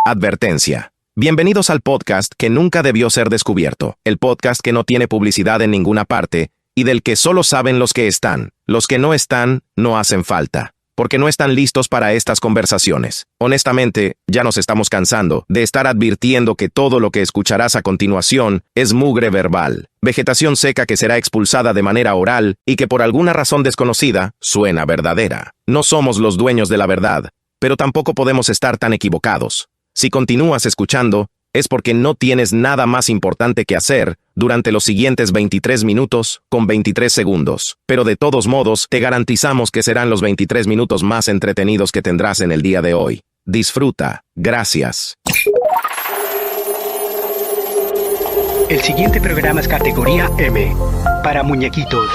Advertencia. Bienvenidos al podcast que nunca debió ser descubierto, el podcast que no tiene publicidad en ninguna parte y del que solo saben los que están. Los que no están, no hacen falta, porque no están listos para estas conversaciones. Honestamente, ya nos estamos cansando de estar advirtiendo que todo lo que escucharás a continuación es mugre verbal, vegetación seca que será expulsada de manera oral y que por alguna razón desconocida suena verdadera. No somos los dueños de la verdad, pero tampoco podemos estar tan equivocados. Si continúas escuchando, es porque no tienes nada más importante que hacer durante los siguientes 23 minutos con 23 segundos. Pero de todos modos, te garantizamos que serán los 23 minutos más entretenidos que tendrás en el día de hoy. Disfruta. Gracias. El siguiente programa es categoría M, para muñequitos.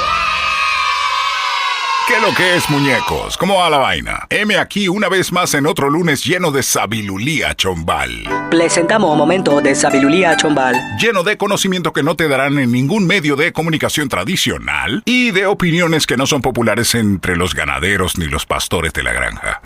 ¿Qué lo que es, muñecos? ¿Cómo va la vaina? M aquí una vez más en otro lunes lleno de sabiduría chombal. Presentamos un momento de sabiduría chombal. Lleno de conocimiento que no te darán en ningún medio de comunicación tradicional y de opiniones que no son populares entre los ganaderos ni los pastores de la granja.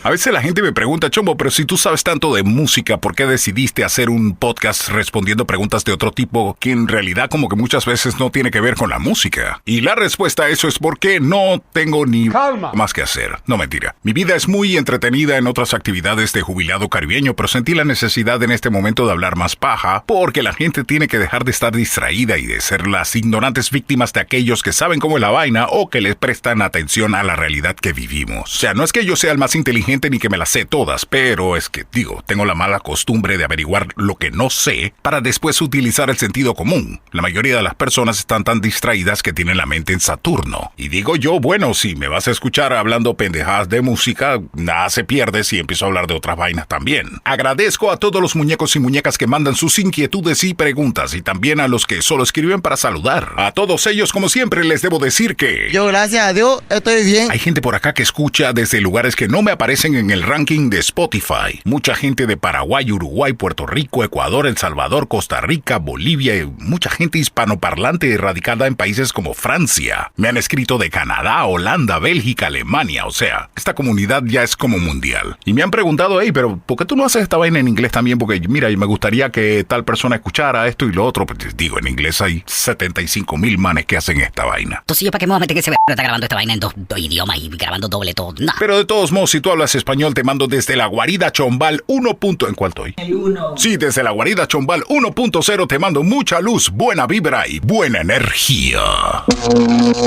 A veces la gente me pregunta, Chombo, pero si tú sabes tanto de música, ¿por qué decidiste hacer un podcast respondiendo preguntas de otro tipo que en realidad como que muchas veces no tiene que ver con la música? Y la respuesta a eso es porque no tengo ni más que hacer. No, mentira. Mi vida es muy entretenida en otras actividades de jubilado caribeño, pero sentí la necesidad en este momento de hablar más paja porque la gente tiene que dejar de estar distraída y de ser las ignorantes víctimas de aquellos que saben cómo es la vaina o que les prestan atención a la realidad que vivimos. O sea, no es que yo sea el más inteligente ni que me las sé todas, pero es que, tengo la mala costumbre de averiguar lo que no sé para después utilizar el sentido común. La mayoría de las personas están tan distraídas que tienen la mente en Saturno. Y digo yo, bueno, si me vas a escuchar hablando pendejadas de música, nada se pierde si empiezo a hablar de otras vainas también. Agradezco a todos los muñecos y muñecas que mandan sus inquietudes y preguntas, y también a los que solo escriben para saludar. A todos ellos, como siempre, les debo decir que... yo, gracias a Dios, estoy bien. Hay gente por acá que escucha desde lugares que no me aparecen en el ranking de Spotify. Mucha gente de Paraguay, Uruguay, Puerto Rico, Ecuador, El Salvador, Costa Rica, Bolivia y mucha gente hispanoparlante radicada en países como Francia. Me han escrito de Canadá, Holanda, Bélgica, Alemania, o sea, esta comunidad ya es como mundial. Y me han preguntado, hey, pero ¿por qué tú no haces esta vaina en inglés también? Porque mira, me gustaría que tal persona escuchara esto y lo otro. Pues digo, en inglés hay 75,000 manes que hacen esta vaina. Entonces yo para qué me voy a meter que ese está grabando esta vaina en dos idiomas y grabando doble todo. Nah. Pero de todos modos, si tú hablas español, te mando desde la guarida Chombal 1. ¿En cuál estoy? El 1. Sí, desde la guarida Chombal 1.0 te mando mucha luz, buena vibra y buena energía.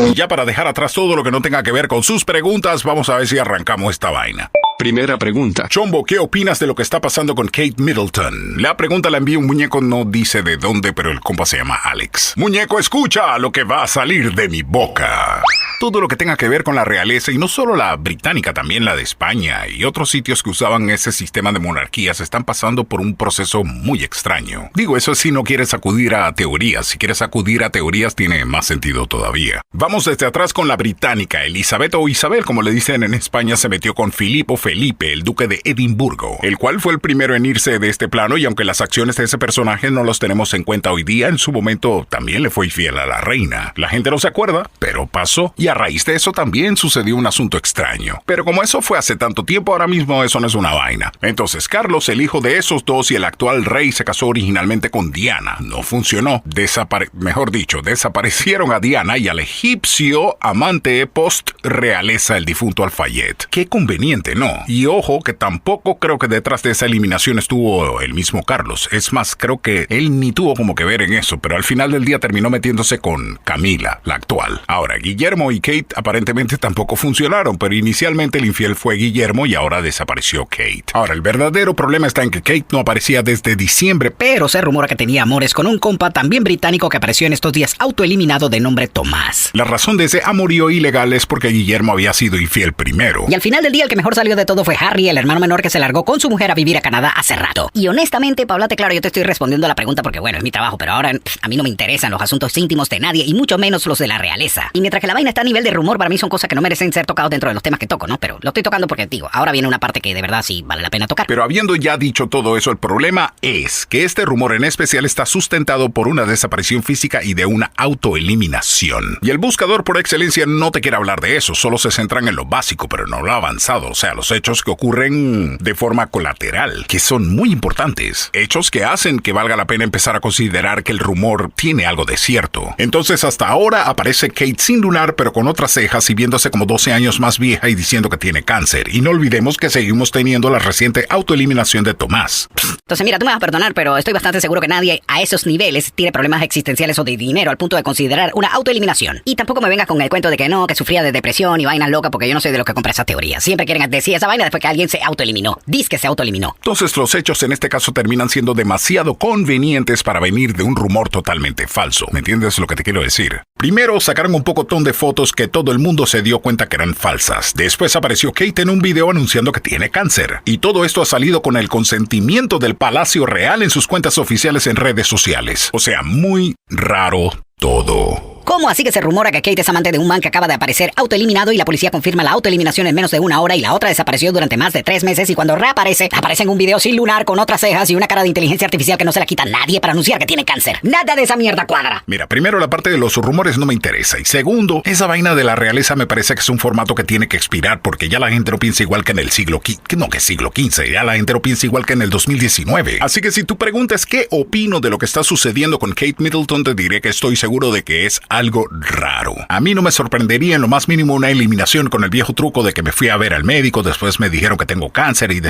Y ya para dejar atrás todo lo que no tenga que ver con sus preguntas, vamos a ver si arrancamos esta vaina. Primera pregunta. Chombo, ¿qué opinas de lo que está pasando con Kate Middleton? La pregunta la envía un muñeco, no dice de dónde, pero el compa se llama Alex. Muñeco, escucha lo que va a salir de mi boca. Todo lo que tenga que ver con la realeza, y no solo la británica, también la de España y otros sitios que usaban ese sistema de monarquías, están pasando por un proceso muy extraño. Digo, eso si no quieres acudir a teorías. Si quieres acudir a teorías, tiene más sentido todavía. Vamos desde atrás con la británica. Elizabeth o Isabel, como le dicen en España, se metió con Felipe, el duque de Edimburgo, el cual fue el primero en irse de este plano, y aunque las acciones de ese personaje no los tenemos en cuenta hoy día, en su momento también le fue infiel a la reina. La gente no se acuerda, pero pasó, y a raíz de eso también sucedió un asunto extraño. Pero como eso fue hace tanto tiempo, ahora mismo eso no es una vaina. Entonces Carlos, el hijo de esos dos y el actual rey, se casó originalmente con Diana. No funcionó. Desaparecieron a Diana y al egipcio amante post-realeza, el difunto Al-Fayed. Qué conveniente, ¿no? Y ojo que tampoco creo que detrás de esa eliminación estuvo el mismo Carlos. Es más, creo que él ni tuvo como que ver en eso, pero al final del día terminó metiéndose con Camila, la actual. Ahora, Guillermo y Kate aparentemente tampoco funcionaron, pero inicialmente el infiel fue Guillermo y ahora desapareció Kate. Ahora, el verdadero problema está en que Kate no aparecía desde diciembre, pero se rumora que tenía amores con un compa también británico que apareció en estos días autoeliminado de nombre Tomás. La razón de ese amorío ilegal es porque Guillermo había sido infiel primero. Y al final del día el que mejor salió de todo fue Harry, el hermano menor que se largó con su mujer a vivir a Canadá hace rato. Y honestamente, para hablarte claro, yo te estoy respondiendo a la pregunta porque bueno, es mi trabajo, pero ahora a mí no me interesan los asuntos íntimos de nadie y mucho menos los de la realeza. Y mientras que la vaina está a nivel de rumor, para mí son cosas que no merecen ser tocados dentro de los temas que toco, ¿no? Pero lo estoy tocando porque, ahora viene una parte que de verdad sí vale la pena tocar. Pero habiendo ya dicho todo eso, el problema es que este rumor en especial está sustentado por una desaparición física y de una autoeliminación. Y el buscador por excelencia no te quiere hablar de eso, solo se centran en lo básico, pero no lo avanzado, o sea, los los hechos que ocurren de forma colateral, que son muy importantes. Hechos que hacen que valga la pena empezar a considerar que el rumor tiene algo de cierto. Entonces hasta ahora aparece Kate sin lunar pero con otras cejas y viéndose como 12 años más vieja y diciendo que tiene cáncer. Y no olvidemos que seguimos teniendo la reciente autoeliminación de Tomás. Entonces mira, tú me vas a perdonar, pero estoy bastante seguro que nadie a esos niveles tiene problemas existenciales o de dinero al punto de considerar una autoeliminación. Y tampoco me vengas con el cuento de que no, que sufría de depresión y vainas locas, porque yo no soy de los que compra esa teoría. Siempre quieren decir esa vaina después que alguien se autoeliminó. Dice que se autoeliminó. Entonces los hechos en este caso terminan siendo demasiado convenientes para venir de un rumor totalmente falso. ¿Me entiendes lo que te quiero decir? Primero sacaron un pocotón de fotos que todo el mundo se dio cuenta que eran falsas. Después apareció Kate en un video anunciando que tiene cáncer. Y todo esto ha salido con el consentimiento del Palacio Real en sus cuentas oficiales en redes sociales. O sea, muy raro todo. ¿Cómo así que se rumora que Kate es amante de un man que acaba de aparecer autoeliminado y la policía confirma la autoeliminación en menos de 1 hora y la otra desapareció durante más de 3 meses y cuando reaparece, aparece en un video sin lunar con otras cejas y una cara de inteligencia artificial que no se la quita a nadie para anunciar que tiene cáncer? Nada de esa mierda cuadra. Mira, primero la parte de los rumores no me interesa y segundo, esa vaina de la realeza me parece que es un formato que tiene que expirar porque ya la gente no piensa igual que en el siglo XV, ya la gente no piensa igual que en el 2019. Así que si tú preguntas qué opino de lo que está sucediendo con Kate Middleton, te diré que estoy seguro de que es algo raro. A mí no me sorprendería en lo más mínimo una eliminación con el viejo truco de que me fui a ver al médico, después me dijeron que tengo cáncer y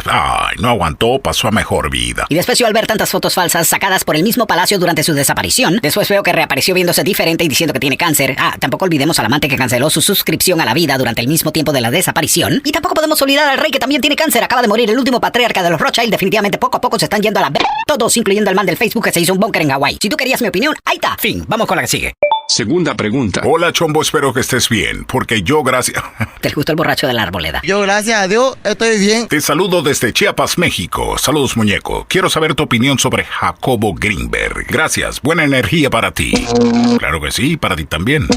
no aguantó, pasó a mejor vida. Y después yo al ver tantas fotos falsas sacadas por el mismo palacio durante su desaparición, después veo que reapareció viéndose diferente y diciendo que tiene cáncer. Tampoco olvidemos al amante que canceló su suscripción a la vida durante el mismo tiempo de la desaparición. Y tampoco podemos olvidar al rey que también tiene cáncer. Acaba de morir el último patriarca de los Rothschild. Definitivamente poco a poco se están yendo a la todos, incluyendo al man del Facebook que se hizo un búnker en Hawái. Si tú querías mi opinión, ahí está. Fin. Vamos con la que sigue. Segunda pregunta. Hola, Chombo, espero que estés bien, porque yo gracias... ¿Te gustó el borracho de la arboleda? Yo, gracias a Dios, estoy bien. Te saludo desde Chiapas, México. Saludos, muñeco. Quiero saber tu opinión sobre Jacobo Greenberg. Gracias, buena energía para ti. Claro que sí, para ti también.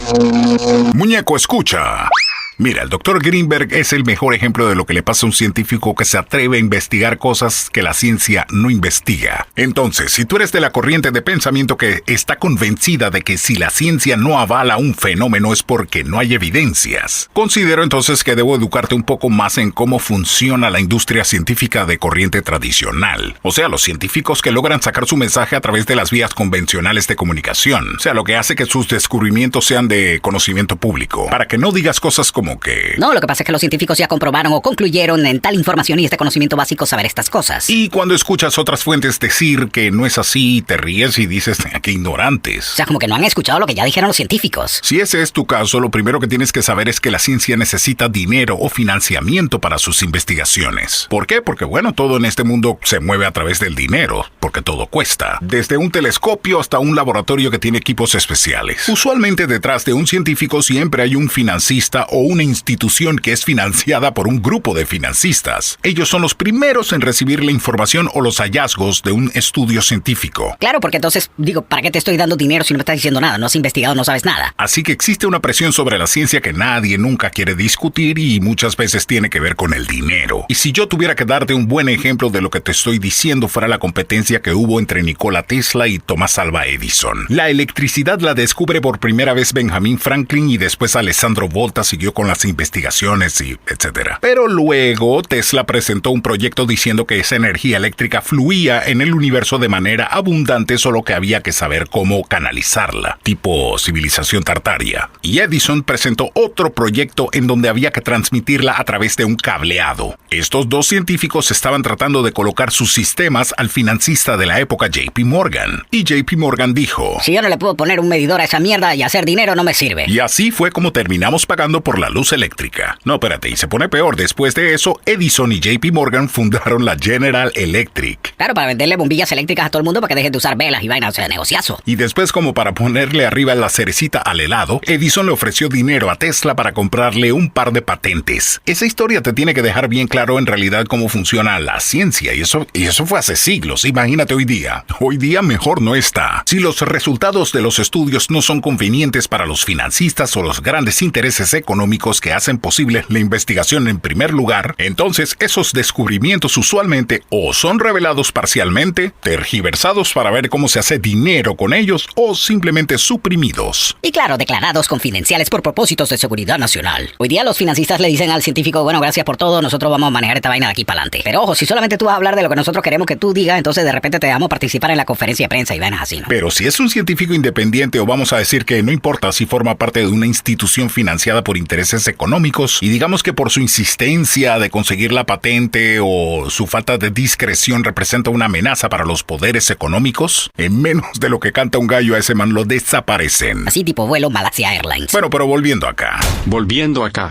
Muñeco, escucha. Mira, el doctor Greenberg es el mejor ejemplo de lo que le pasa a un científico que se atreve a investigar cosas que la ciencia no investiga. Entonces, si tú eres de la corriente de pensamiento que está convencida de que si la ciencia no avala un fenómeno es porque no hay evidencias, considero entonces que debo educarte un poco más en cómo funciona la industria científica de corriente tradicional. O sea, los científicos que logran sacar su mensaje a través de las vías convencionales de comunicación. O sea, lo que hace que sus descubrimientos sean de conocimiento público. Para que no digas cosas como que... No, lo que pasa es que los científicos ya comprobaron o concluyeron en tal información y este conocimiento básico saber estas cosas. Y cuando escuchas otras fuentes decir que no es así, te ríes y dices, ¡qué ignorantes! O sea, como que no han escuchado lo que ya dijeron los científicos. Si ese es tu caso, lo primero que tienes que saber es que la ciencia necesita dinero o financiamiento para sus investigaciones. ¿Por qué? Porque bueno, todo en este mundo se mueve a través del dinero, porque todo cuesta. Desde un telescopio hasta un laboratorio que tiene equipos especiales. Usualmente detrás de un científico siempre hay un financista o una institución que es financiada por un grupo de financistas. Ellos son los primeros en recibir la información o los hallazgos de un estudio científico. Claro, porque entonces, ¿para qué te estoy dando dinero si no me estás diciendo nada? No has investigado, no sabes nada. Así que existe una presión sobre la ciencia que nadie nunca quiere discutir y muchas veces tiene que ver con el dinero. Y si yo tuviera que darte un buen ejemplo de lo que te estoy diciendo, fuera la competencia que hubo entre Nikola Tesla y Thomas Alva Edison. La electricidad la descubre por primera vez Benjamin Franklin y después Alessandro Volta siguió con las investigaciones y etcétera. Pero luego Tesla presentó un proyecto diciendo que esa energía eléctrica fluía en el universo de manera abundante, solo que había que saber cómo canalizarla, tipo civilización tartaria. Y Edison presentó otro proyecto en donde había que transmitirla a través de un cableado. Estos dos científicos estaban tratando de colocar sus sistemas al financista de la época, JP Morgan. Y JP Morgan dijo: si yo no le puedo poner un medidor a esa mierda y hacer dinero, no me sirve. Y así fue como terminamos pagando por la luz eléctrica. No, espérate, y se pone peor. Después de eso, Edison y JP Morgan fundaron la General Electric. Claro, para venderle bombillas eléctricas a todo el mundo para que dejen de usar velas y vainas, o sea, negociazo. Y después, como para ponerle arriba la cerecita al helado, Edison le ofreció dinero a Tesla para comprarle un par de patentes. Esa historia te tiene que dejar bien claro en realidad cómo funciona la ciencia, y eso fue hace siglos. Imagínate hoy día. Hoy día mejor no está. Si los resultados de los estudios no son convenientes para los financistas o los grandes intereses económicos que hacen posible la investigación en primer lugar, entonces esos descubrimientos usualmente o son revelados explicados parcialmente, tergiversados para ver cómo se hace dinero con ellos o simplemente suprimidos. Y claro, declarados confidenciales por propósitos de seguridad nacional. Hoy día los financistas le dicen al científico, bueno, gracias por todo, nosotros vamos a manejar esta vaina de aquí para adelante. Pero ojo, si solamente tú vas a hablar de lo que nosotros queremos que tú digas, entonces de repente te dejamos participar en la conferencia de prensa y vainas así, ¿no? Pero si es un científico independiente, o vamos a decir que no importa si forma parte de una institución financiada por intereses económicos, y digamos que por su insistencia de conseguir la patente o su falta de discreción representa una amenaza para los poderes económicos, en menos de lo que canta un gallo a ese man lo desaparecen. Así tipo vuelo Malasia Airlines. Bueno, pero volviendo acá.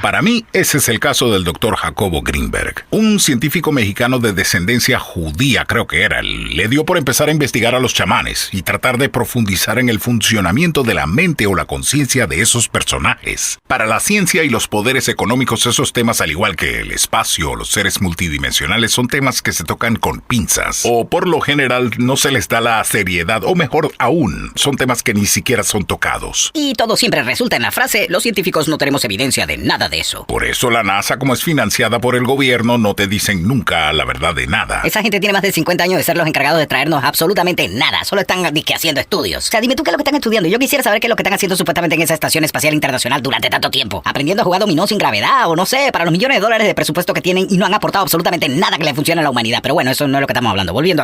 Para mí, ese es el caso del doctor Jacobo Greenberg. Un científico mexicano de descendencia judía, creo que era. Le dio por empezar a investigar a los chamanes y tratar de profundizar en el funcionamiento de la mente o la conciencia de esos personajes. Para la ciencia y los poderes económicos, esos temas, al igual que el espacio o los seres multidimensionales, son temas que se tocan con pinzas. O por lo general no se les da la seriedad, o mejor aún, son temas que ni siquiera son tocados. Y todo siempre resulta en la frase, los científicos no tenemos evidencia de nada de eso. Por eso la NASA, como es financiada por el gobierno, no te dicen nunca la verdad de nada. Esa gente tiene más de 50 años de ser los encargados de traernos absolutamente nada. Solo están haciendo estudios. O sea, dime tú qué es lo que están estudiando. Yo quisiera saber qué es lo que están haciendo supuestamente en esa Estación Espacial Internacional durante tanto tiempo. Aprendiendo a jugar dominó sin gravedad o no sé, para los millones de dólares de presupuesto que tienen y no han aportado absolutamente nada que le funcione a la humanidad. Pero bueno, eso no es lo que estamos hablando. Volviendo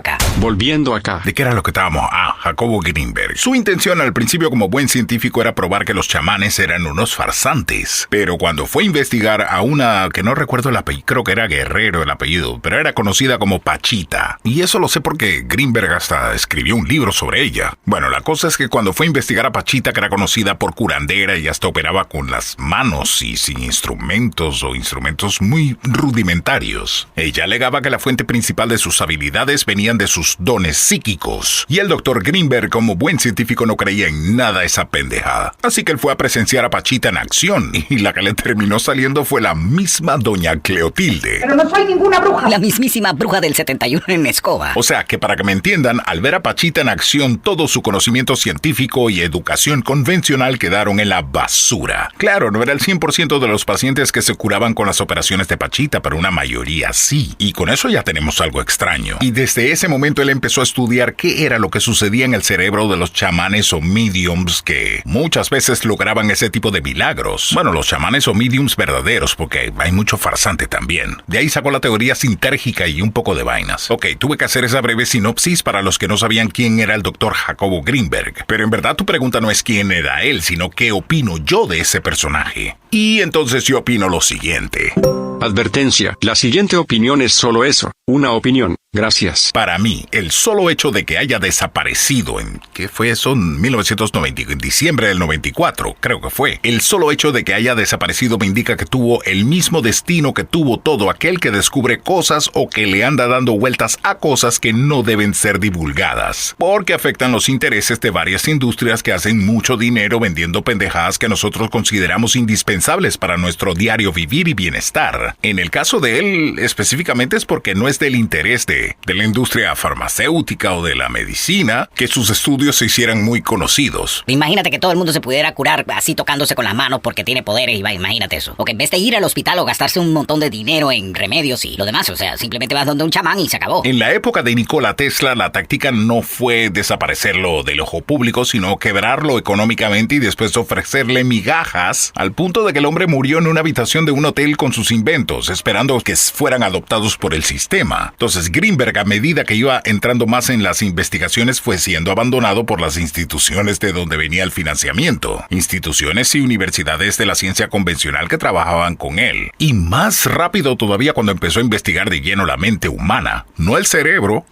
acá. ¿De qué era lo que estábamos? Jacobo Greenberg. Su intención al principio como buen científico era probar que los chamanes eran unos farsantes. Pero cuando fue a investigar a una que no recuerdo el apellido, creo que era Guerrero el apellido, pero era conocida como Pachita. Y eso lo sé porque Greenberg hasta escribió un libro sobre ella. Bueno, la cosa es que cuando fue a investigar a Pachita, que era conocida por curandera y hasta operaba con las manos y sin instrumentos o instrumentos muy rudimentarios, ella alegaba que la fuente principal de sus habilidades venían de sus dones psíquicos. Y el doctor Greenberg, como buen científico, no creía en nada esa pendejada. Así que él fue a presenciar a Pachita en acción, y la que le terminó saliendo fue la misma doña Cleotilde. Pero no soy ninguna bruja. La mismísima bruja del 71 en escoba. O sea que, para que me entiendan, al ver a Pachita en acción, todo su conocimiento científico y educación convencional quedaron en la basura. Claro, no era el 100% de los pacientes que se curaban con las operaciones de Pachita, pero una mayoría sí. Y con eso ya tenemos algo extraño. Y desde ese momento él empezó a estudiar qué era lo que sucedía en el cerebro de los chamanes o mediums que muchas veces lograban ese tipo de milagros. Bueno, los chamanes o mediums verdaderos, porque hay mucho farsante también. De ahí sacó la teoría sintérgica y un poco de vainas. Ok, tuve que hacer esa breve sinopsis para los que no sabían quién era el doctor Jacobo Greenberg. Pero en verdad tu pregunta no es quién era él, sino qué opino yo de ese personaje. Y entonces yo opino lo siguiente. Advertencia, la siguiente opinión es solo eso, una opinión. Gracias. Para mí, el solo hecho de que haya desaparecido ¿qué fue eso? En 1990, en diciembre del 94, creo que fue. El solo hecho de que haya desaparecido me indica que tuvo el mismo destino que tuvo todo aquel que descubre cosas o que le anda dando vueltas a cosas que no deben ser divulgadas. Porque afectan los intereses de varias industrias que hacen mucho dinero vendiendo pendejadas que nosotros consideramos indispensables para nuestro diario vivir y bienestar. En el caso de él, específicamente es porque no es del interés de la industria farmacéutica o de la medicina que sus estudios se hicieran muy conocidos. Imagínate que todo el mundo se pudiera curar así tocándose con las manos porque tiene poderes y va, imagínate eso. O que en vez de ir al hospital o gastarse un montón de dinero en remedios y lo demás, o sea, simplemente vas donde un chamán y se acabó. En la época de Nikola Tesla, la táctica no fue desaparecerlo del ojo público, sino quebrarlo económicamente y después ofrecerle migajas, al punto de que el hombre murió en una habitación de un hotel con sus inventos, esperando que fueran adoptados por el sistema. Entonces Greenberg, a medida que iba entrando más en las investigaciones, fue siendo abandonado por las instituciones de donde venía el financiamiento, instituciones y universidades de la ciencia convencional que trabajaban con él. Y más rápido todavía cuando empezó a investigar de lleno la mente humana. No el cerebro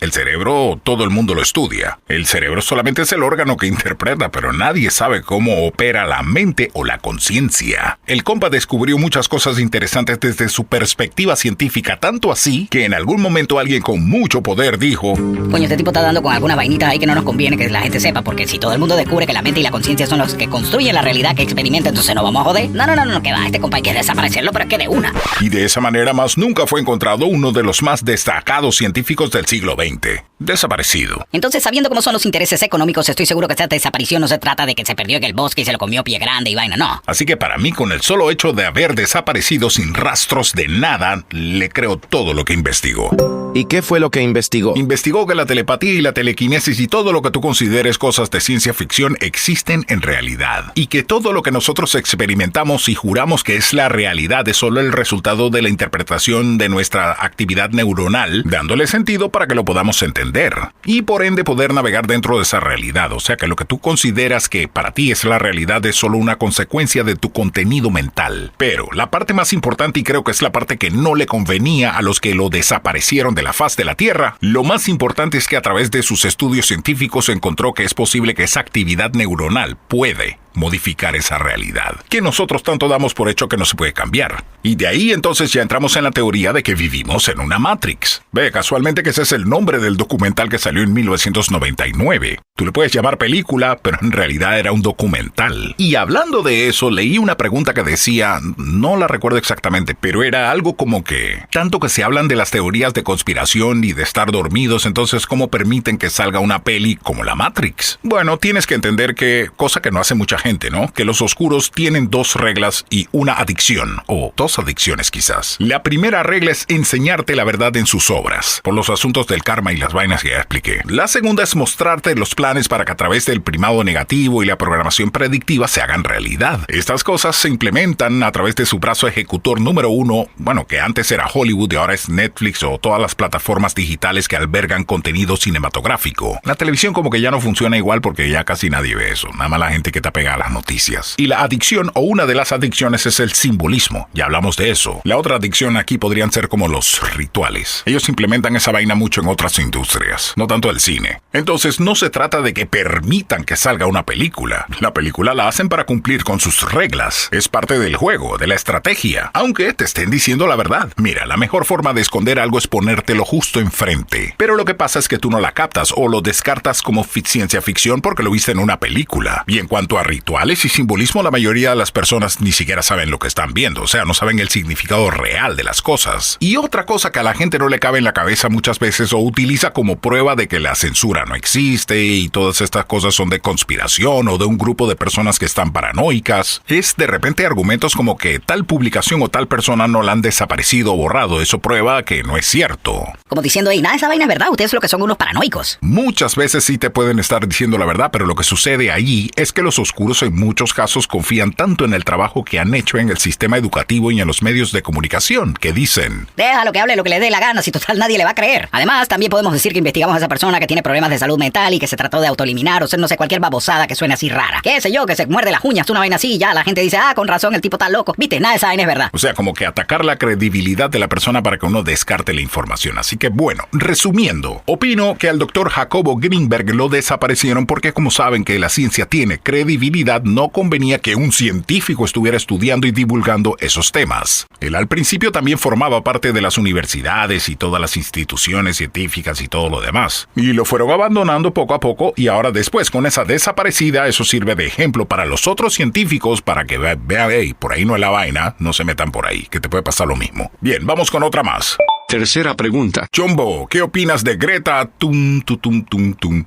todo el mundo lo estudia. El cerebro solamente es el órgano que interpreta, pero nadie sabe cómo opera la mente o la conciencia. El compa descubrió muchas cosas interesantes desde su perspectiva científica, tanto así que en algún momento alguien con mucho poder dijo: coño, este tipo está dando con alguna vainita ahí que no nos conviene que la gente sepa, porque si todo el mundo descubre que la mente y la conciencia son los que construyen la realidad que experimenta, entonces no vamos a joder. No, que va, este compa hay que desaparecerlo, pero es que de una. Y de esa manera más nunca fue encontrado uno de los más destacados científicos del siglo XX. desaparecido. Entonces, sabiendo cómo son los intereses económicos, estoy seguro que esta desaparición no se trata de que se perdió en el bosque y se lo comió Pie Grande y vaina, no. Así que para mí, con el solo hecho de haber desaparecido sin rastros de nada, le creo todo lo que investigó. ¿Y qué fue lo que investigó? Investigó que la telepatía y la telequinesis y todo lo que tú consideres cosas de ciencia ficción existen en realidad. Y que todo lo que nosotros experimentamos y juramos que es la realidad es solo el resultado de la interpretación de nuestra actividad neuronal, dándole sentido para que lo podamos entender. Y por ende poder navegar dentro de esa realidad. O sea que lo que tú consideras que para ti es la realidad es solo una consecuencia de tu contenido mental. Pero la parte más importante, y creo que es la parte que no le convenía a los que lo desaparecieron de la faz de la Tierra, lo más importante es que a través de sus estudios científicos encontró que es posible que esa actividad neuronal puede modificar esa realidad, que nosotros tanto damos por hecho que no se puede cambiar. Y de ahí entonces ya entramos en la teoría de que vivimos en una Matrix. Ve, casualmente que ese es el nombre del documental que salió en 1999. Tú le puedes llamar película, pero en realidad era un documental. Y hablando de eso, leí una pregunta que decía, no la recuerdo exactamente, pero era algo como que, tanto que se hablan de las teorías de conspiración y de estar dormidos, entonces ¿cómo permiten que salga una peli como la Matrix? Bueno, tienes que entender que, cosa que no hace mucha gente, ¿no? Que los oscuros tienen dos reglas y una adicción, o dos adicciones quizás. La primera regla es enseñarte la verdad en sus obras, por los asuntos del karma y las vainas que ya expliqué. La segunda es mostrarte los planes para que a través del primado negativo y la programación predictiva se hagan realidad. Estas cosas se implementan a través de su brazo ejecutor número uno, bueno, que antes era Hollywood y ahora es Netflix o todas las plataformas digitales que albergan contenido cinematográfico. La televisión como que ya no funciona igual porque ya casi nadie ve eso, nada más la gente que está pegada a las noticias. Y la adicción o una de las adicciones es el simbolismo, ya hablamos de eso. La otra adicción aquí podrían ser como los rituales. Ellos implementan esa vaina mucho en otras industrias, no tanto el cine. Entonces no se trata de que permitan que salga una película. La película la hacen para cumplir con sus reglas. Es parte del juego, de la estrategia, aunque te estén diciendo la verdad. Mira, la mejor forma de esconder algo es ponértelo justo enfrente. Pero lo que pasa es que tú no la captas o lo descartas como ciencia ficción porque lo viste en una película. Y en cuanto a rituales y simbolismo, la mayoría de las personas ni siquiera saben lo que están viendo, o sea, no saben el significado real de las cosas. Y otra cosa que a la gente no le cabe en la cabeza muchas veces o utiliza como prueba de que la censura no existe y todas estas cosas son de conspiración o de un grupo de personas que están paranoicas, es de repente argumentos como que tal publicación o tal persona no la han desaparecido o borrado. Eso prueba que no es cierto. Como diciendo, nada de esa vaina es verdad, ustedes lo que son unos paranoicos. Muchas veces sí te pueden estar diciendo la verdad, pero lo que sucede allí es que los oscuros en muchos casos confían tanto en el trabajo que han hecho en el sistema educativo y en los medios de comunicación, que dicen, déjalo que hable lo que le dé la gana, si total nadie le va a creer. Además, también podemos decir que investigamos a esa persona que tiene problemas de salud mental y que se trató de autoeliminar o ser no sé cualquier babosada que suene así rara. Qué sé yo, que se muerde las uñas, una vaina así y ya la gente dice, con razón el tipo está loco. Viste, nada de esa vaina es verdad. O sea, como que atacar la credibilidad de la persona para que uno descarte la información. Así que bueno, resumiendo, opino que al doctor Jacobo Greenberg lo desaparecieron porque como saben que la ciencia tiene credibilidad, no convenía que un científico estuviera estudiando y divulgando esos temas. Él al principio también formaba parte de las universidades y todas las instituciones científicas y todo lo demás. Y lo fueron abandonando poco a poco y ahora después con esa desaparecida eso sirve de ejemplo para los otros científicos para que vean, hey, por ahí no es la vaina, no se metan por ahí, que te puede pasar lo mismo. Bien, vamos con otra más. Tercera pregunta. Chombo, ¿qué opinas de Greta Thunberg?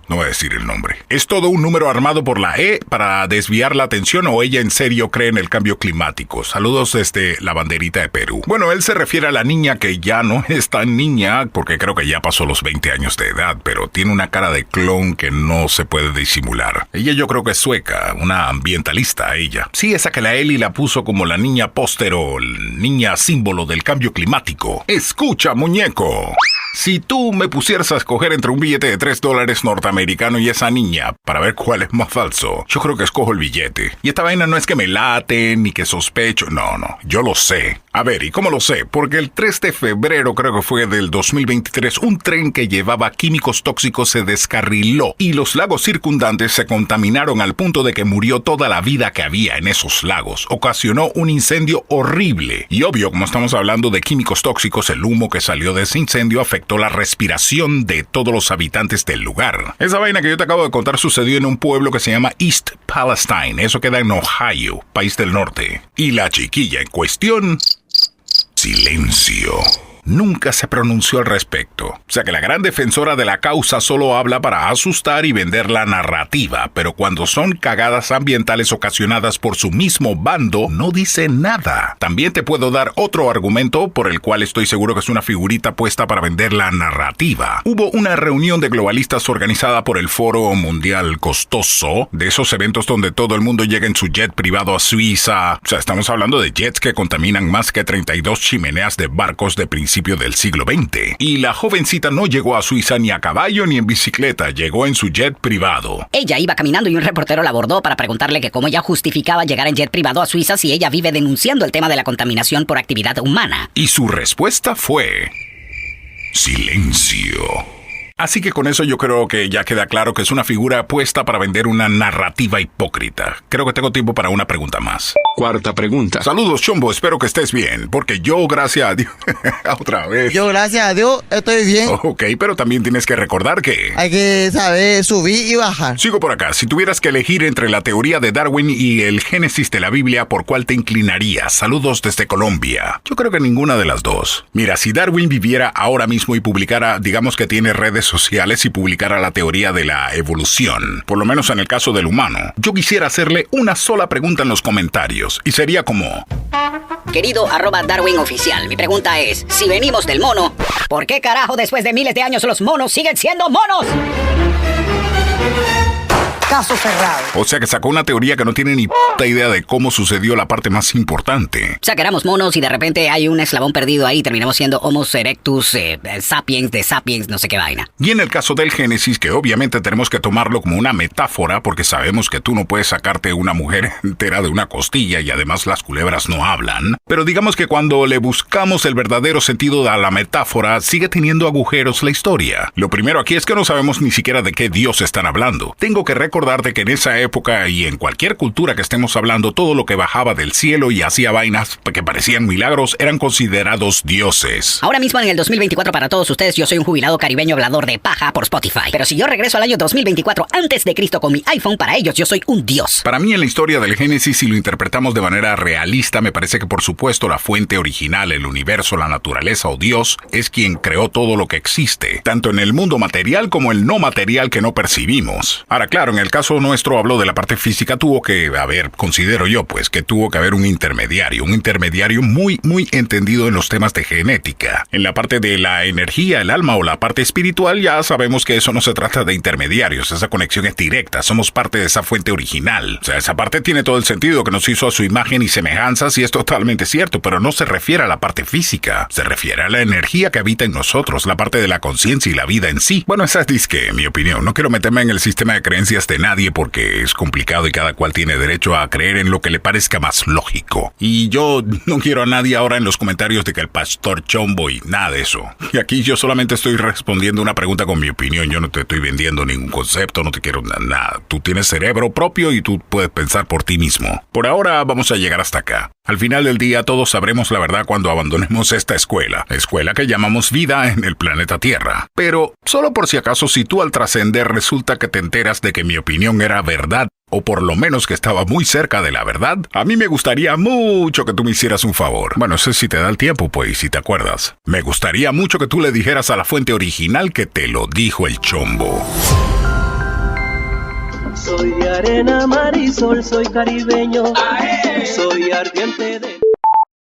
No voy a decir el nombre. ¿Es todo un número armado por la E para desviar la atención o ella en serio cree en el cambio climático? Saludos desde la banderita de Perú. Bueno, él se refiere a la niña que ya no es tan niña, porque creo que ya pasó los 20 años de edad, pero tiene una cara de clon que no se puede disimular. Ella yo creo que es sueca, una ambientalista ella. Sí, esa que la Eli la puso como la niña póster o niña símbolo del cambio climático. Escucha, muñeco. Si tú me pusieras a escoger entre un billete de $3 norteamericano y esa niña para ver cuál es más falso, yo creo que escojo el billete. Y esta vaina no es que me late ni que sospecho, no, yo lo sé. A ver, ¿y cómo lo sé? Porque el 3 de febrero, creo que fue del 2023, un tren que llevaba químicos tóxicos se descarriló y los lagos circundantes se contaminaron al punto de que murió toda la vida que había en esos lagos. Ocasionó un incendio horrible. Y obvio, como estamos hablando de químicos tóxicos, el humo que salió de ese incendio afectó la respiración de todos los habitantes del lugar. Esa vaina que yo te acabo de contar sucedió en un pueblo que se llama East Palestine. Eso queda en Ohio, país del norte. Y la chiquilla en cuestión... Silencio. nunca se pronunció al respecto. O sea que la gran defensora de la causa solo habla para asustar y vender la narrativa, pero cuando son cagadas ambientales ocasionadas por su mismo bando, no dice nada. También te puedo dar otro argumento por el cual estoy seguro que es una figurita puesta para vender la narrativa. Hubo una reunión de globalistas organizada por el Foro Mundial Costoso, de esos eventos donde todo el mundo llega en su jet privado a Suiza. O sea, estamos hablando de jets que contaminan más que 32 chimeneas de barcos de principio del siglo XX. Y la jovencita no llegó a Suiza ni a caballo ni en bicicleta, llegó en su jet privado. Ella iba caminando y un reportero la abordó para preguntarle que cómo ella justificaba llegar en jet privado a Suiza si ella vive denunciando el tema de la contaminación por actividad humana. Y su respuesta fue: silencio. Así que con eso yo creo que ya queda claro que es una figura puesta para vender una narrativa hipócrita. Creo que tengo tiempo para una pregunta más. Cuarta pregunta. Saludos, Chombo, espero que estés bien, porque yo, gracias a Dios... Otra vez. Yo, gracias a Dios, estoy bien. Ok, pero también tienes que recordar que... Hay que saber subir y bajar. Sigo por acá. Si tuvieras que elegir entre la teoría de Darwin y el Génesis de la Biblia, ¿por cuál te inclinarías? Saludos desde Colombia. Yo creo que ninguna de las dos. Mira, si Darwin viviera ahora mismo y publicara, digamos que tiene redes sociales y publicara la teoría de la evolución, por lo menos en el caso del humano, yo quisiera hacerle una sola pregunta en los comentarios, y sería como... Querido @Darwin oficial, mi pregunta es, si venimos del mono, ¿por qué carajo después de miles de años los monos siguen siendo monos? Caso cerrado. O sea que sacó una teoría que no tiene ni puta idea de cómo sucedió la parte más importante. O sea que éramos monos y de repente hay un eslabón perdido ahí y terminamos siendo Homo erectus, sapiens, de sapiens, no sé qué vaina. Y en el caso del Génesis, que obviamente tenemos que tomarlo como una metáfora, porque sabemos que tú no puedes sacarte una mujer entera de una costilla y además las culebras no hablan. Pero digamos que cuando le buscamos el verdadero sentido a la metáfora, sigue teniendo agujeros la historia. Lo primero aquí es que no sabemos ni siquiera de qué Dios están hablando. Tengo que recordarte que en esa época y en cualquier cultura que estemos hablando, todo lo que bajaba del cielo y hacía vainas que parecían milagros eran considerados dioses. Ahora mismo en el 2024 para todos ustedes yo soy un jubilado caribeño hablador de paja por Spotify. Pero si yo regreso al año 2024 antes de Cristo con mi iPhone, para ellos yo soy un dios. Para mí en la historia del Génesis, si lo interpretamos de manera realista, me parece que por supuesto la fuente original, el universo, la naturaleza o Dios, es quien creó todo lo que existe, tanto en el mundo material como el no material que no percibimos. Ahora claro, en el caso nuestro habló de la parte física, tuvo que haber, considero yo, pues que tuvo que haber un intermediario muy entendido en los temas de genética. En la parte de la energía, el alma o la parte espiritual, ya sabemos que eso no se trata de intermediarios, esa conexión es directa, somos parte de esa fuente original. O sea, esa parte tiene todo el sentido, que nos hizo a su imagen y semejanzas, y es totalmente cierto, pero no se refiere a la parte física, se refiere a la energía que habita en nosotros, la parte de la conciencia y la vida en sí. Bueno, esa es disque mi opinión, no quiero meterme en el sistema de creencias de nadie porque es complicado y cada cual tiene derecho a creer en lo que le parezca más lógico. Y yo no quiero a nadie ahora en los comentarios de que el pastor Chombo y nada de eso. Y aquí yo solamente estoy respondiendo una pregunta con mi opinión, yo no te estoy vendiendo ningún concepto, no te quiero nada. Tú tienes cerebro propio y tú puedes pensar por ti mismo. Por ahora vamos a llegar hasta acá. Al final del día todos sabremos la verdad cuando abandonemos esta escuela que llamamos vida en el planeta Tierra. Pero solo por si acaso, si tú al trascender resulta que te enteras de que mi opinión era verdad, o por lo menos que estaba muy cerca de la verdad, a mí me gustaría mucho que tú me hicieras un favor. Bueno, eso si te da el tiempo, pues, si te acuerdas. Me gustaría mucho que tú le dijeras a la fuente original que te lo dijo el Chombo. Soy de arena, mar y sol, soy caribeño, soy ardiente de...